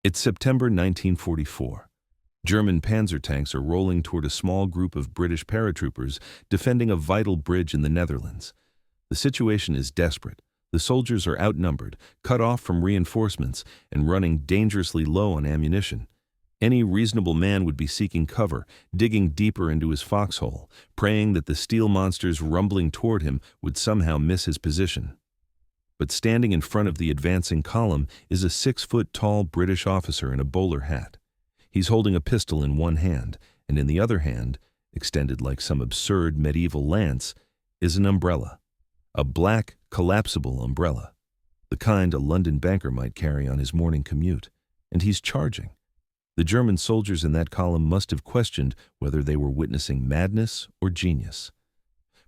It's September 1944. German panzer tanks are rolling toward a small group of British paratroopers defending a vital bridge in the Netherlands. The situation is desperate. The soldiers are outnumbered, cut off from reinforcements, and running dangerously low on ammunition. Any reasonable man would be seeking cover, digging deeper into his foxhole, praying that the steel monsters rumbling toward him would somehow miss his position. But standing in front of the advancing column is a 6-foot-tall British officer in a bowler hat. He's holding a pistol in one hand, and in the other hand, extended like some absurd medieval lance, is an umbrella. A black, collapsible umbrella. The kind a London banker might carry on his morning commute. And he's charging. The German soldiers in that column must have questioned whether they were witnessing madness or genius.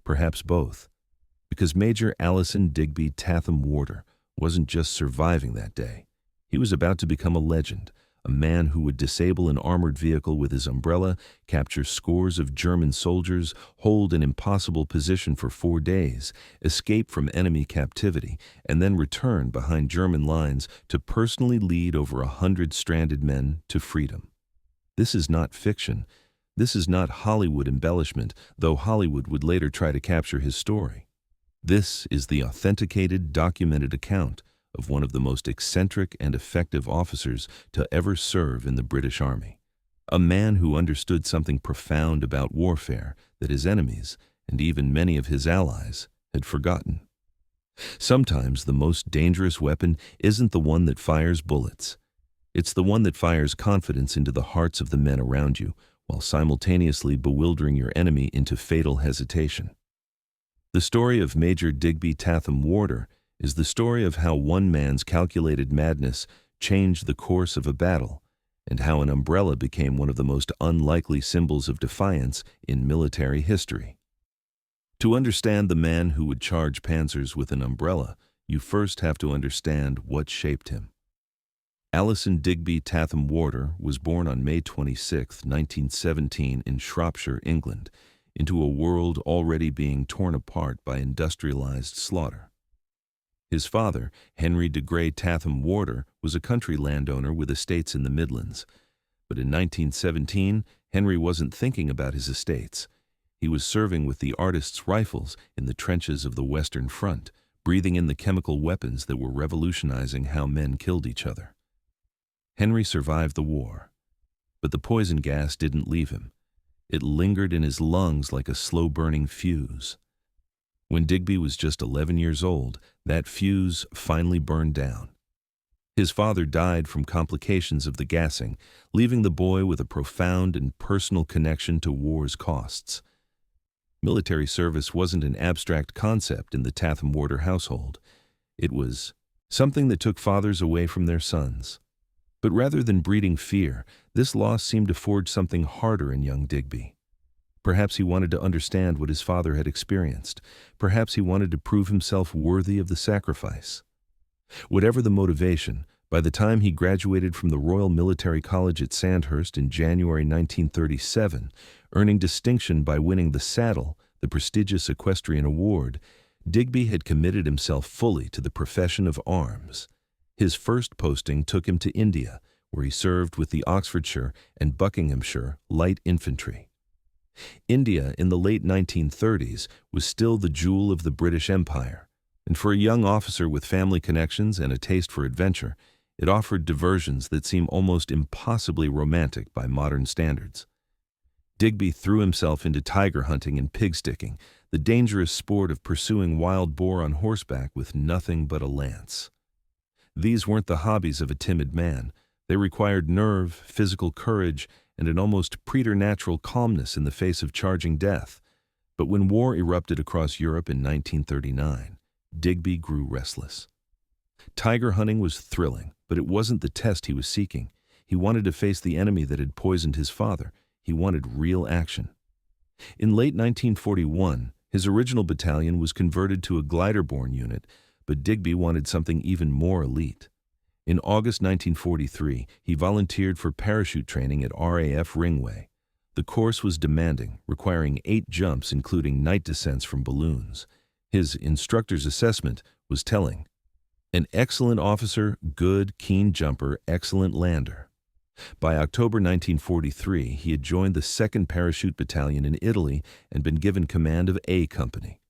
Perhaps both. Because Major Alison Digby Tatham Warder wasn't just surviving that day. He was about to become a legend, a man who would disable an armored vehicle with his umbrella, capture scores of German soldiers, hold an impossible position for 4 days, escape from enemy captivity, and then return behind German lines to personally lead over 100 stranded men to freedom. This is not fiction. This is not Hollywood embellishment, though Hollywood would later try to capture his story. This is the authenticated, documented account of one of the most eccentric and effective officers to ever serve in the British Army. A man who understood something profound about warfare that his enemies, and even many of his allies, had forgotten. Sometimes the most dangerous weapon isn't the one that fires bullets. It's the one that fires confidence into the hearts of the men around you, while simultaneously bewildering your enemy into fatal hesitation. The story of Major Digby Tatham Warder is the story of how one man's calculated madness changed the course of a battle, and how an umbrella became one of the most unlikely symbols of defiance in military history. To understand the man who would charge panzers with an umbrella, you first have to understand what shaped him. Alison Digby Tatham Warder was born on May 26, 1917 in Shropshire, England, into a world already being torn apart by industrialized slaughter. His father, Henry de Grey Tatham Warder, was a country landowner with estates in the Midlands. But in 1917, Henry wasn't thinking about his estates. He was serving with the artists' rifles in the trenches of the Western Front, breathing in the chemical weapons that were revolutionizing how men killed each other. Henry survived the war, but the poison gas didn't leave him. It lingered in his lungs like a slow-burning fuse. When Digby was just 11 years old, that fuse finally burned down. His father died from complications of the gassing, leaving the boy with a profound and personal connection to war's costs. Military service wasn't an abstract concept in the Tatham Warder household. It was something that took fathers away from their sons. But rather than breeding fear, this loss seemed to forge something harder in young Digby. Perhaps he wanted to understand what his father had experienced. Perhaps he wanted to prove himself worthy of the sacrifice. Whatever the motivation, by the time he graduated from the Royal Military College at Sandhurst in January 1937, earning distinction by winning the Saddle, the prestigious equestrian award, Digby had committed himself fully to the profession of arms. His first posting took him to India, where he served with the Oxfordshire and Buckinghamshire Light Infantry. India in the late 1930s was still the jewel of the British Empire, and for a young officer with family connections and a taste for adventure, it offered diversions that seem almost impossibly romantic by modern standards. Digby threw himself into tiger hunting and pig sticking, the dangerous sport of pursuing wild boar on horseback with nothing but a lance. These weren't the hobbies of a timid man. They required nerve, physical courage, and an almost preternatural calmness in the face of charging death. But when war erupted across Europe in 1939, Digby grew restless. Tiger hunting was thrilling, but it wasn't the test he was seeking. He wanted to face the enemy that had poisoned his father. He wanted real action. In late 1941, his original battalion was converted to a glider-borne unit, but Digby wanted something even more elite. In August 1943, he volunteered for parachute training at RAF Ringway. The course was demanding, requiring 8 jumps including night descents from balloons. His instructor's assessment was telling. An excellent officer, good, keen jumper, excellent lander. By October 1943, he had joined the 2nd Parachute Battalion in Italy and been given command of A Company.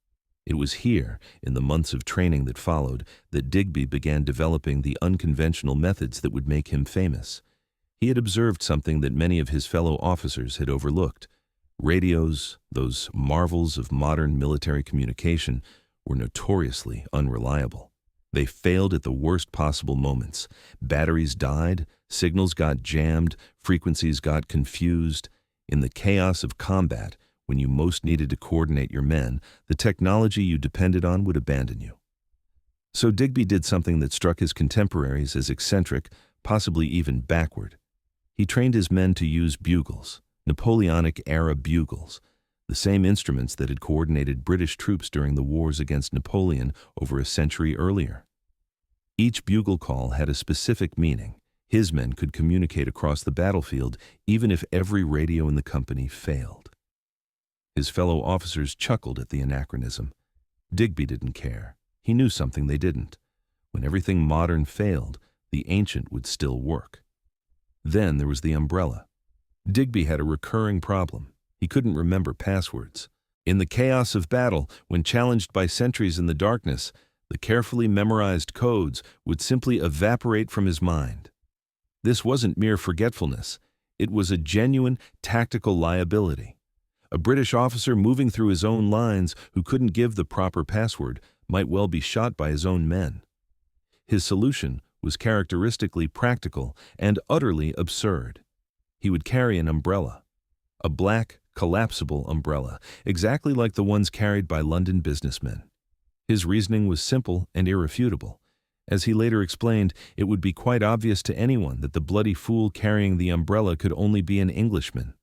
It was here, in the months of training that followed, that Digby began developing the unconventional methods that would make him famous. He had observed something that many of his fellow officers had overlooked. Radios, those marvels of modern military communication, were notoriously unreliable. They failed at the worst possible moments. Batteries died, signals got jammed, frequencies got confused. In the chaos of combat, when you most needed to coordinate your men, the technology you depended on would abandon you. So Digby did something that struck his contemporaries as eccentric, possibly even backward. He trained his men to use bugles, Napoleonic-era bugles, the same instruments that had coordinated British troops during the wars against Napoleon over a century earlier. Each bugle call had a specific meaning. His men could communicate across the battlefield even if every radio in the company failed. His fellow officers chuckled at the anachronism. Digby didn't care. He knew something they didn't. When everything modern failed, the ancient would still work. Then there was the umbrella. Digby had a recurring problem. He couldn't remember passwords. In the chaos of battle, when challenged by sentries in the darkness, the carefully memorized codes would simply evaporate from his mind. This wasn't mere forgetfulness. It was a genuine tactical liability. A British officer moving through his own lines who couldn't give the proper password might well be shot by his own men. His solution was characteristically practical and utterly absurd. He would carry an umbrella. A black, collapsible umbrella, exactly like the ones carried by London businessmen. His reasoning was simple and irrefutable. As he later explained, it would be quite obvious to anyone that the bloody fool carrying the umbrella could only be an Englishman.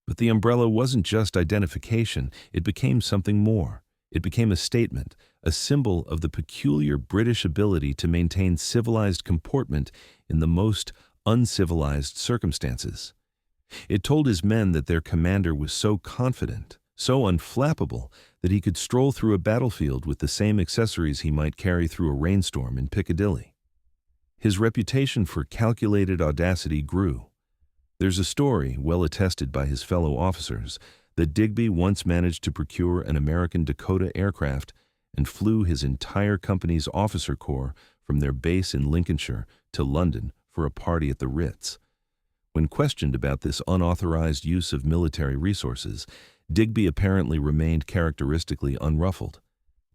But the umbrella wasn't just identification, it became something more. It became a statement, a symbol of the peculiar British ability to maintain civilized comportment in the most uncivilized circumstances. It told his men that their commander was so confident, so unflappable, that he could stroll through a battlefield with the same accessories he might carry through a rainstorm in Piccadilly. His reputation for calculated audacity grew. There's a story, well attested by his fellow officers, that Digby once managed to procure an American Dakota aircraft and flew his entire company's officer corps from their base in Lincolnshire to London for a party at the Ritz. When questioned about this unauthorized use of military resources, Digby apparently remained characteristically unruffled.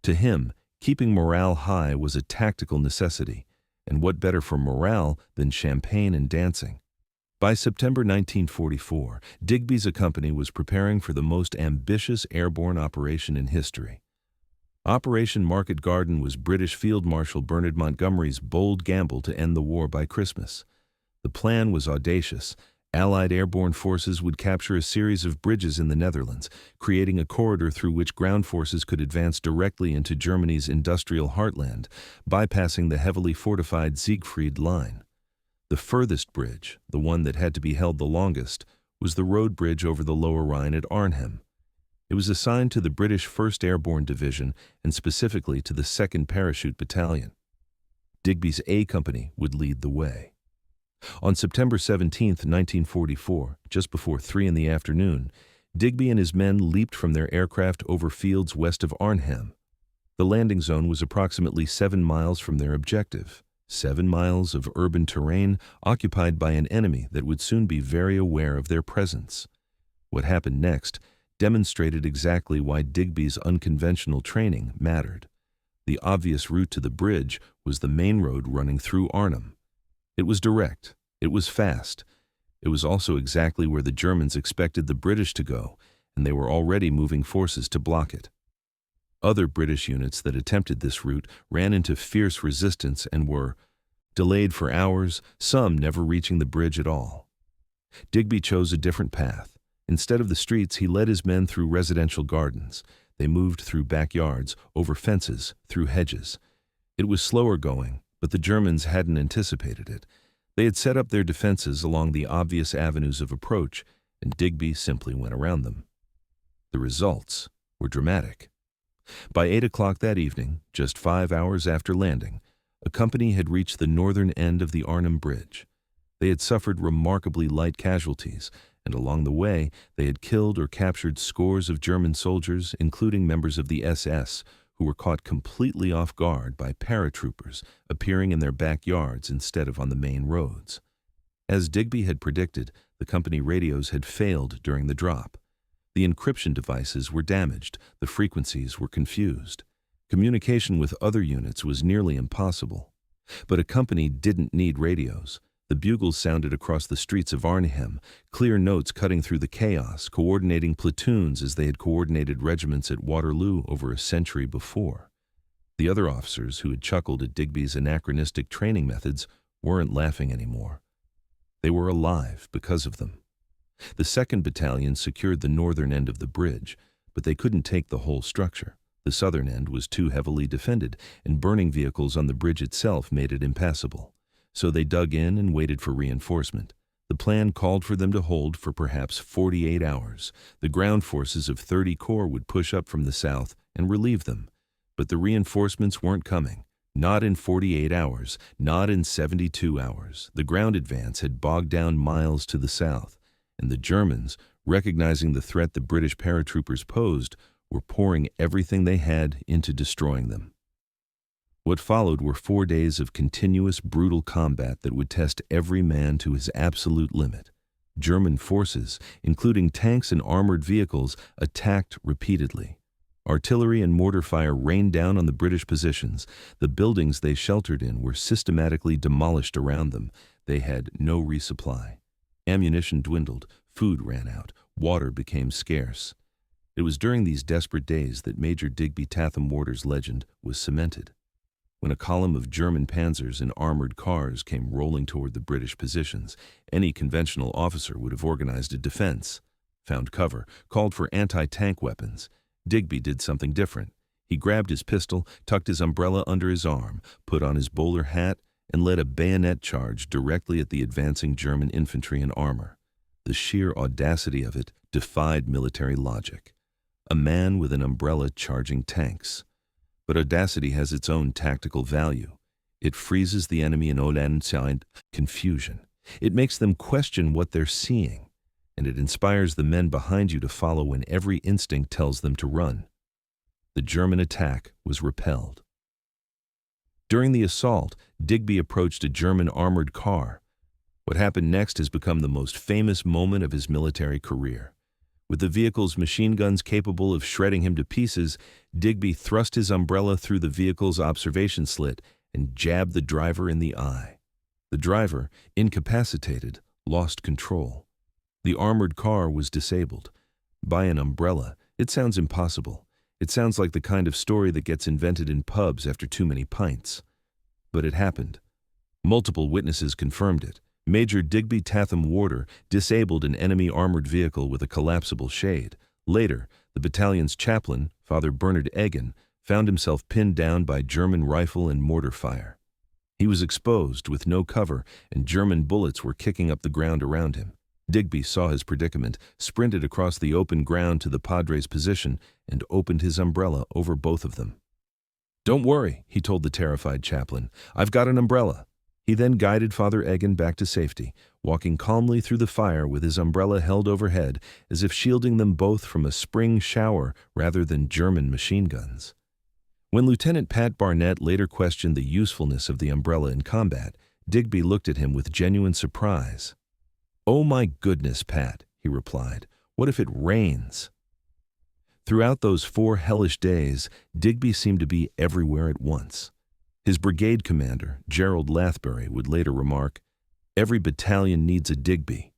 To him, keeping morale high was a tactical necessity, and what better for morale than champagne and dancing? By September 1944, Digby's company was preparing for the most ambitious airborne operation in history. Operation Market Garden was British Field Marshal Bernard Montgomery's bold gamble to end the war by Christmas. The plan was audacious. Allied airborne forces would capture a series of bridges in the Netherlands, creating a corridor through which ground forces could advance directly into Germany's industrial heartland, bypassing the heavily fortified Siegfried Line. The furthest bridge, the one that had to be held the longest, was the road bridge over the Lower Rhine at Arnhem. It was assigned to the British 1st Airborne Division and specifically to the 2nd Parachute Battalion. Digby's A Company would lead the way. On September 17, 1944, just before 3 p.m, Digby and his men leaped from their aircraft over fields west of Arnhem. The landing zone was approximately 7 miles from their objective. 7 miles of urban terrain occupied by an enemy that would soon be very aware of their presence. What happened next demonstrated exactly why Digby's unconventional training mattered. The obvious route to the bridge was the main road running through Arnhem. It was direct. It was fast. It was also exactly where the Germans expected the British to go, and they were already moving forces to block it. Other British units that attempted this route ran into fierce resistance and were delayed for hours, some never reaching the bridge at all. Digby chose a different path. Instead of the streets, he led his men through residential gardens. They moved through backyards, over fences, through hedges. It was slower going, but the Germans hadn't anticipated it. They had set up their defenses along the obvious avenues of approach, and Digby simply went around them. The results were dramatic. By 8 o'clock that evening, just 5 hours after landing, A company had reached the northern end of the Arnhem Bridge. They had suffered remarkably light casualties, and along the way they had killed or captured scores of German soldiers, including members of the SS, who were caught completely off guard by paratroopers appearing in their backyards instead of on the main roads. As Digby had predicted, the company radios had failed during the drop. The encryption devices were damaged, the frequencies were confused. Communication with other units was nearly impossible. But a company didn't need radios. The bugles sounded across the streets of Arnhem, clear notes cutting through the chaos, coordinating platoons as they had coordinated regiments at Waterloo over a century before. The other officers who had chuckled at Digby's anachronistic training methods weren't laughing anymore. They were alive because of them. The 2nd Battalion secured the northern end of the bridge, but they couldn't take the whole structure. The southern end was too heavily defended, and burning vehicles on the bridge itself made it impassable. So they dug in and waited for reinforcement. The plan called for them to hold for perhaps 48 hours. The ground forces of 30 Corps would push up from the south and relieve them. But the reinforcements weren't coming. Not in 48 hours, not in 72 hours. The ground advance had bogged down miles to the south, and the Germans, recognizing the threat the British paratroopers posed, were pouring everything they had into destroying them. What followed were 4 days of continuous, brutal combat that would test every man to his absolute limit. German forces, including tanks and armored vehicles, attacked repeatedly. Artillery and mortar fire rained down on the British positions. The buildings they sheltered in were systematically demolished around them. They had no resupply. Ammunition dwindled, food ran out, water became scarce. It was during these desperate days that Major Digby Tatham Warder's legend was cemented. When a column of German panzers and armored cars came rolling toward the British positions, any conventional officer would have organized a defense, found cover, called for anti-tank weapons. Digby did something different. He grabbed his pistol, tucked his umbrella under his arm, put on his bowler hat, and led a bayonet charge directly at the advancing German infantry and armor. The sheer audacity of it defied military logic. A man with an umbrella charging tanks. But audacity has its own tactical value. It freezes the enemy in confusion. It makes them question what they're seeing, and it inspires the men behind you to follow when every instinct tells them to run. The German attack was repelled. During the assault, Digby approached a German armored car. What happened next has become the most famous moment of his military career. With the vehicle's machine guns capable of shredding him to pieces, Digby thrust his umbrella through the vehicle's observation slit and jabbed the driver in the eye. The driver, incapacitated, lost control. The armored car was disabled. By an umbrella, it sounds impossible. It sounds like the kind of story that gets invented in pubs after too many pints. But it happened. Multiple witnesses confirmed it. Major Digby Tatham Warder disabled an enemy armored vehicle with a collapsible shade. Later, the battalion's chaplain, Father Bernard Egan, found himself pinned down by German rifle and mortar fire. He was exposed with no cover, and German bullets were kicking up the ground around him. Digby saw his predicament, sprinted across the open ground to the Padre's position, and opened his umbrella over both of them. "Don't worry," he told the terrified chaplain. "I've got an umbrella." He then guided Father Egan back to safety, walking calmly through the fire with his umbrella held overhead, as if shielding them both from a spring shower rather than German machine guns. When Lieutenant Pat Barnett later questioned the usefulness of the umbrella in combat, Digby looked at him with genuine surprise. "Oh my goodness, Pat," he replied. "What if it rains?" Throughout those 4 hellish days, Digby seemed to be everywhere at once. His brigade commander, Gerald Lathbury, would later remark, "Every battalion needs a Digby."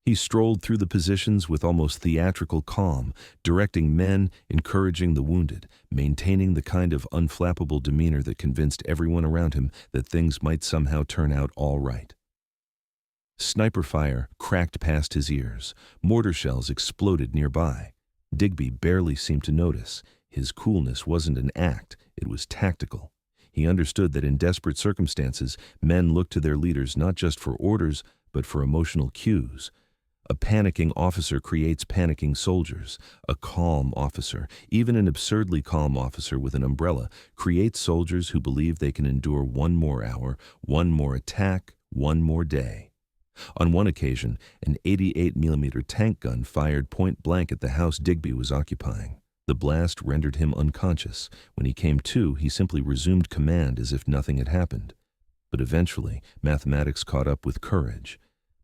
He strolled through the positions with almost theatrical calm, directing men, encouraging the wounded, maintaining the kind of unflappable demeanor that convinced everyone around him that things might somehow turn out all right. Sniper fire cracked past his ears. Mortar shells exploded nearby. Digby barely seemed to notice. His coolness wasn't an act, it was tactical. He understood that in desperate circumstances, men looked to their leaders not just for orders, but for emotional cues. A panicking officer creates panicking soldiers. A calm officer, even an absurdly calm officer with an umbrella, creates soldiers who believe they can endure one more hour, one more attack, one more day. On one occasion, an 88mm tank gun fired point blank at the house Digby was occupying. The blast rendered him unconscious. When he came to, he simply resumed command as if nothing had happened. But eventually, mathematics caught up with courage.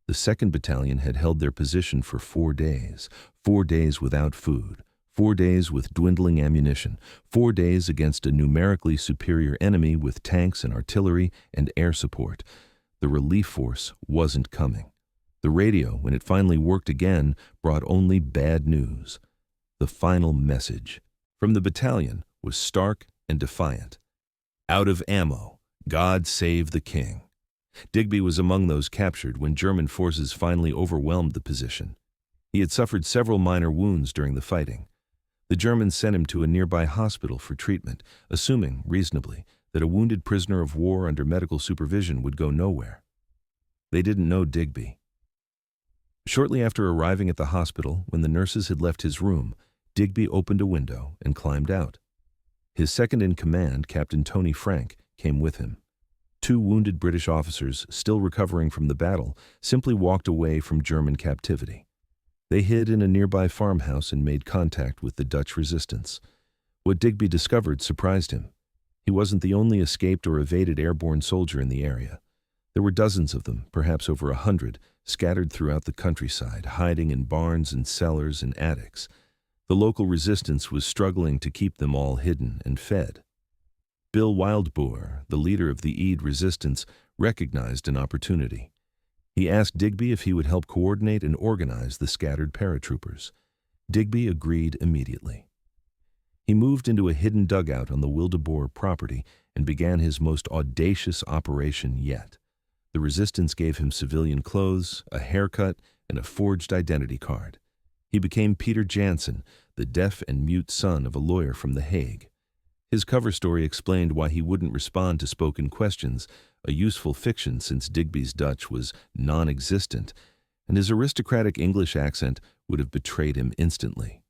The 2nd Battalion had held their position for 4 days. 4 days without food. 4 days with dwindling ammunition. 4 days against a numerically superior enemy with tanks and artillery and air support. The relief force wasn't coming. The radio, when it finally worked again, brought only bad news. The final message from the battalion was stark and defiant. Out of ammo. God save the king. Digby was among those captured when German forces finally overwhelmed the position. He had suffered several minor wounds during the fighting. The Germans sent him to a nearby hospital for treatment, assuming, reasonably, that a wounded prisoner of war under medical supervision would go nowhere. They didn't know Digby. Shortly after arriving at the hospital, when the nurses had left his room, Digby opened a window and climbed out. His second-in-command, Captain Tony Frank, came with him. 2 wounded British officers, still recovering from the battle, simply walked away from German captivity. They hid in a nearby farmhouse and made contact with the Dutch resistance. What Digby discovered surprised him. He wasn't the only escaped or evaded airborne soldier in the area. There were dozens of them, perhaps over 100, scattered throughout the countryside, hiding in barns and cellars and attics. The local resistance was struggling to keep them all hidden and fed. Bill Wildboer, the leader of the Eid resistance, recognized an opportunity. He asked Digby if he would help coordinate and organize the scattered paratroopers. Digby agreed immediately. He moved into a hidden dugout on the Wildeboer property and began his most audacious operation yet. The resistance gave him civilian clothes, a haircut, and a forged identity card. He became Peter Jansen, the deaf and mute son of a lawyer from The Hague. His cover story explained why he wouldn't respond to spoken questions, a useful fiction since Digby's Dutch was non-existent, and his aristocratic English accent would have betrayed him instantly.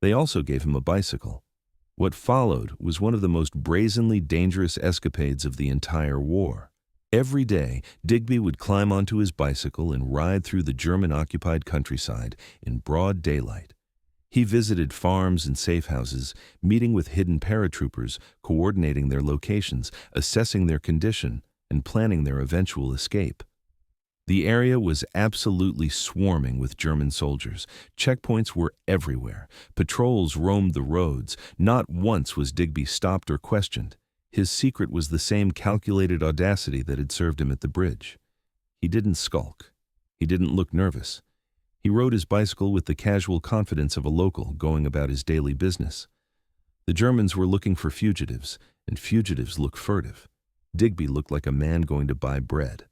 They also gave him a bicycle. What followed was one of the most brazenly dangerous escapades of the entire war. Every day, Digby would climb onto his bicycle and ride through the German-occupied countryside in broad daylight. He visited farms and safe houses, meeting with hidden paratroopers, coordinating their locations, assessing their condition, and planning their eventual escape. The area was absolutely swarming with German soldiers. Checkpoints were everywhere. Patrols roamed the roads. Not once was Digby stopped or questioned. His secret was the same calculated audacity that had served him at the bridge. He didn't skulk. He didn't look nervous. He rode his bicycle with the casual confidence of a local going about his daily business. The Germans were looking for fugitives, and fugitives look furtive. Digby looked like a man going to buy bread.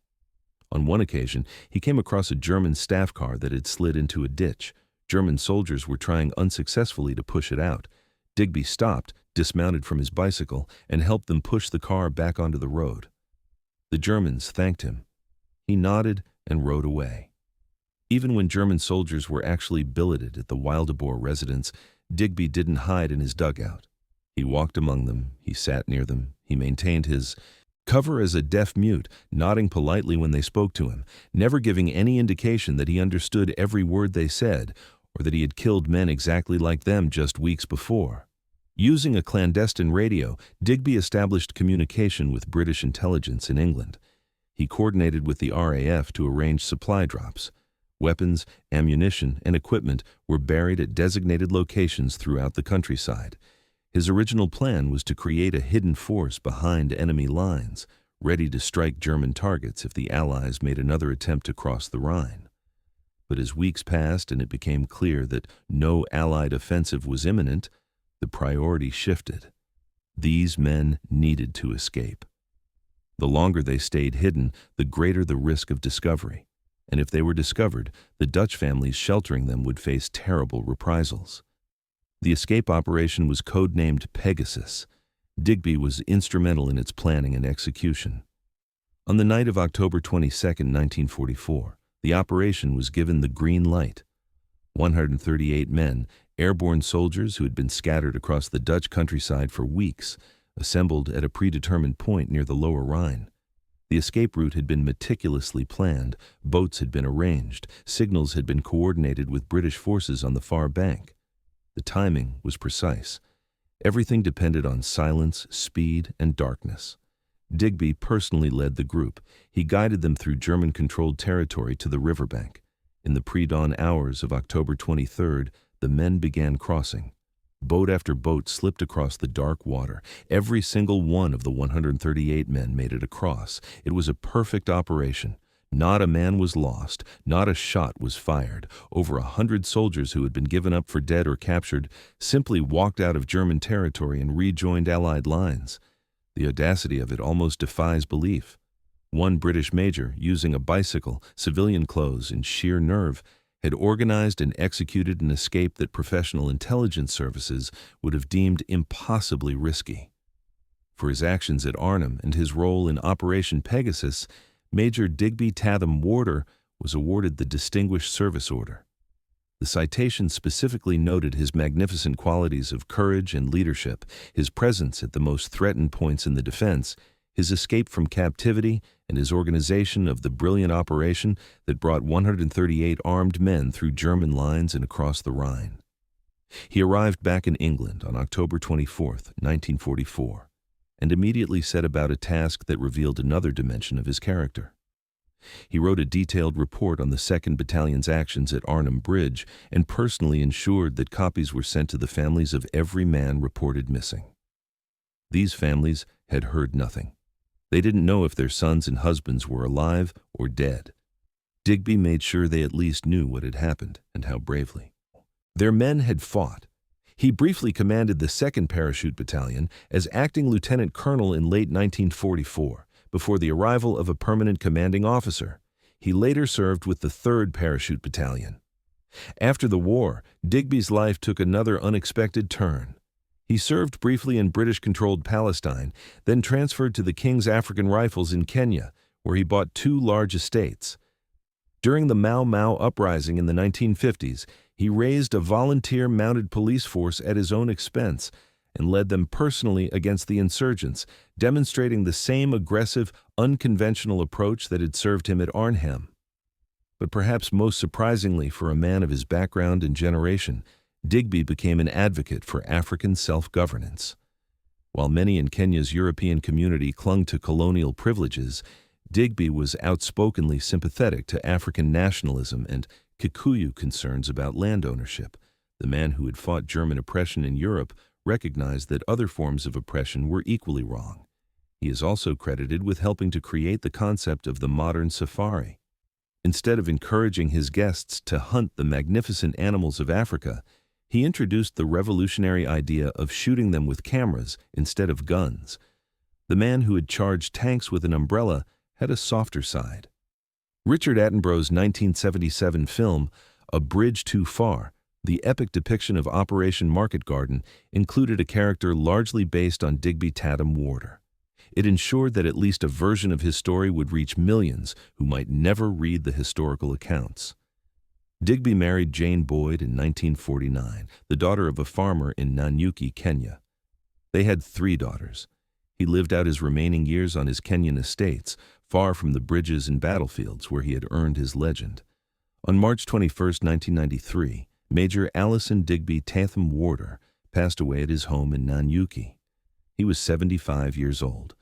On one occasion, he came across a German staff car that had slid into a ditch. German soldiers were trying unsuccessfully to push it out. Digby stopped, dismounted from his bicycle, and helped them push the car back onto the road. The Germans thanked him. He nodded and rode away. Even when German soldiers were actually billeted at the Wildeboer residence, Digby didn't hide in his dugout. He walked among them, he sat near them, he maintained his cover as a deaf mute, nodding politely when they spoke to him, never giving any indication that he understood every word they said, or that he had killed men exactly like them just weeks before. Using a clandestine radio, Digby established communication with British intelligence in England. He coordinated with the RAF to arrange supply drops. Weapons, ammunition, and equipment were buried at designated locations throughout the countryside. His original plan was to create a hidden force behind enemy lines, ready to strike German targets if the Allies made another attempt to cross the Rhine. But as weeks passed and it became clear that no Allied offensive was imminent, the priority shifted. These men needed to escape. The longer they stayed hidden, the greater the risk of discovery. And if they were discovered, the Dutch families sheltering them would face terrible reprisals. The escape operation was codenamed Pegasus. Digby was instrumental in its planning and execution. On the night of October 22, 1944, The operation was given the green light. 138 men, airborne soldiers who had been scattered across the Dutch countryside for weeks, assembled at a predetermined point near the Lower Rhine. The escape route had been meticulously planned, boats had been arranged, signals had been coordinated with British forces on the far bank. The timing was precise. Everything depended on silence, speed, and darkness. Digby personally led the group. He guided them through German-controlled territory to the riverbank. In the pre-dawn hours of October 23rd, the men began crossing. Boat after boat slipped across the dark water. Every single one of the 138 men made it across. It was a perfect operation. Not a man was lost. Not a shot was fired. Over 100 soldiers who had been given up for dead or captured simply walked out of German territory and rejoined Allied lines. The audacity of it almost defies belief. One British major, using a bicycle, civilian clothes, and sheer nerve, had organized and executed an escape that professional intelligence services would have deemed impossibly risky. For his actions at Arnhem and his role in Operation Pegasus, Major Digby Tatham Warder was awarded the Distinguished Service Order. The citation specifically noted his magnificent qualities of courage and leadership, his presence at the most threatened points in the defense, his escape from captivity, and his organization of the brilliant operation that brought 138 armed men through German lines and across the Rhine. He arrived back in England on October 24, 1944, and immediately set about a task that revealed another dimension of his character. He wrote a detailed report on the 2nd Battalion's actions at Arnhem Bridge and personally ensured that copies were sent to the families of every man reported missing. These families had heard nothing. They didn't know if their sons and husbands were alive or dead. Digby made sure they at least knew what had happened and how bravely. Their men had fought. He briefly commanded the 2nd Parachute Battalion as acting lieutenant colonel in late 1944, before the arrival of a permanent commanding officer. He later served with the 3rd Parachute Battalion. After the war, Digby's life took another unexpected turn. He served briefly in British-controlled Palestine, then transferred to the King's African Rifles in Kenya, where he bought 2 large estates. During the Mau Mau uprising in the 1950s, he raised a volunteer mounted police force at his own expense and led them personally against the insurgents, demonstrating the same aggressive, unconventional approach that had served him at Arnhem. But perhaps most surprisingly for a man of his background and generation, Digby became an advocate for African self-governance. While many in Kenya's European community clung to colonial privileges, Digby was outspokenly sympathetic to African nationalism and Kikuyu concerns about land ownership. The man who had fought German oppression in Europe recognized that other forms of oppression were equally wrong. He is also credited with helping to create the concept of the modern safari. Instead of encouraging his guests to hunt the magnificent animals of Africa, he introduced the revolutionary idea of shooting them with cameras instead of guns. The man who had charged tanks with an umbrella had a softer side. Richard Attenborough's 1977 film, A Bridge Too Far, the epic depiction of Operation Market Garden, included a character largely based on Digby Tatham Warder. It ensured that at least a version of his story would reach millions who might never read the historical accounts. Digby married Jane Boyd in 1949, the daughter of a farmer in Nanyuki, Kenya. They had 3 daughters. He lived out his remaining years on his Kenyan estates, far from the bridges and battlefields where he had earned his legend. On March 21, 1993, Major Allison Digby Tatham Warder passed away at his home in Nanyuki. He was 75 years old.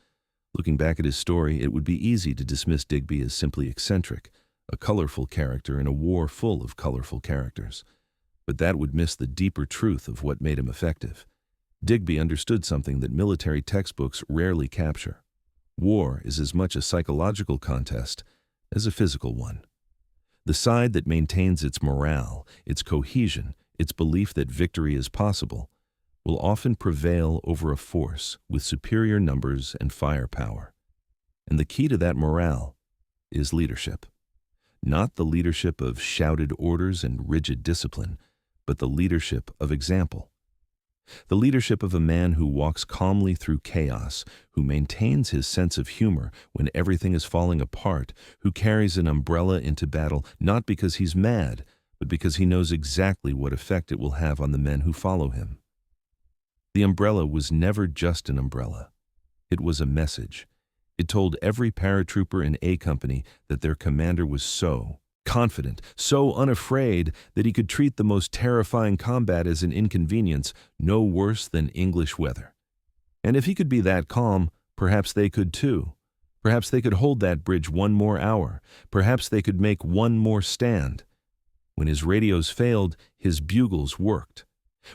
Looking back at his story, it would be easy to dismiss Digby as simply eccentric, a colorful character in a war full of colorful characters. But that would miss the deeper truth of what made him effective. Digby understood something that military textbooks rarely capture. War is as much a psychological contest as a physical one. The side that maintains its morale, its cohesion, its belief that victory is possible, will often prevail over a force with superior numbers and firepower. And the key to that morale is leadership. Not the leadership of shouted orders and rigid discipline, but the leadership of example. The leadership of a man who walks calmly through chaos, who maintains his sense of humor when everything is falling apart, who carries an umbrella into battle not because he's mad, but because he knows exactly what effect it will have on the men who follow him. The umbrella was never just an umbrella. It was a message. It told every paratrooper in A Company that their commander was so confident, so unafraid that he could treat the most terrifying combat as an inconvenience, no worse than English weather. And if he could be that calm, perhaps they could too. Perhaps they could hold that bridge one more hour. Perhaps they could make one more stand. When his radios failed, his bugles worked.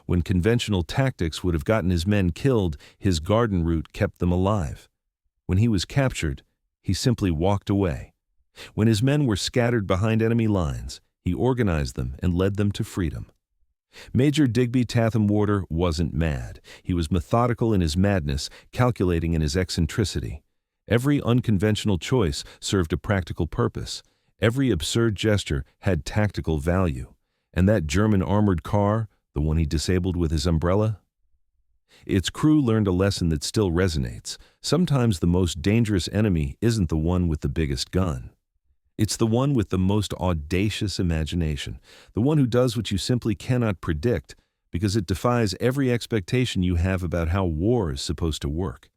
When conventional tactics would have gotten his men killed, his garden route kept them alive. When he was captured, he simply walked away. When his men were scattered behind enemy lines, he organized them and led them to freedom. Major Digby Tatham Warder wasn't mad. He was methodical in his madness, calculating in his eccentricity. Every unconventional choice served a practical purpose. Every absurd gesture had tactical value. And that German armored car, the one he disabled with his umbrella? Its crew learned a lesson that still resonates. Sometimes the most dangerous enemy isn't the one with the biggest gun. It's the one with the most audacious imagination, the one who does what you simply cannot predict because it defies every expectation you have about how war is supposed to work.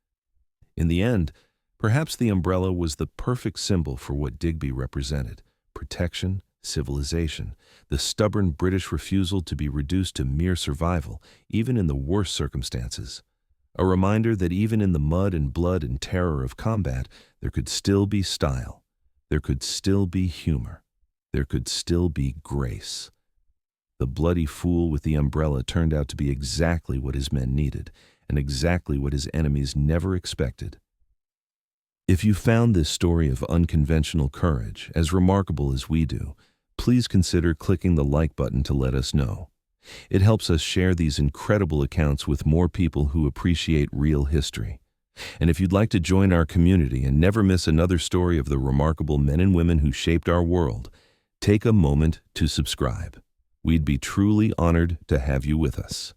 In the end, perhaps the umbrella was the perfect symbol for what Digby represented: protection, civilization, the stubborn British refusal to be reduced to mere survival, even in the worst circumstances. A reminder that even in the mud and blood and terror of combat, there could still be style. There could still be humor. There could still be grace. The bloody fool with the umbrella turned out to be exactly what his men needed, and exactly what his enemies never expected. If you found this story of unconventional courage as remarkable as we do, please consider clicking the like button to let us know. It helps us share these incredible accounts with more people who appreciate real history. And if you'd like to join our community and never miss another story of the remarkable men and women who shaped our world, take a moment to subscribe. We'd be truly honored to have you with us.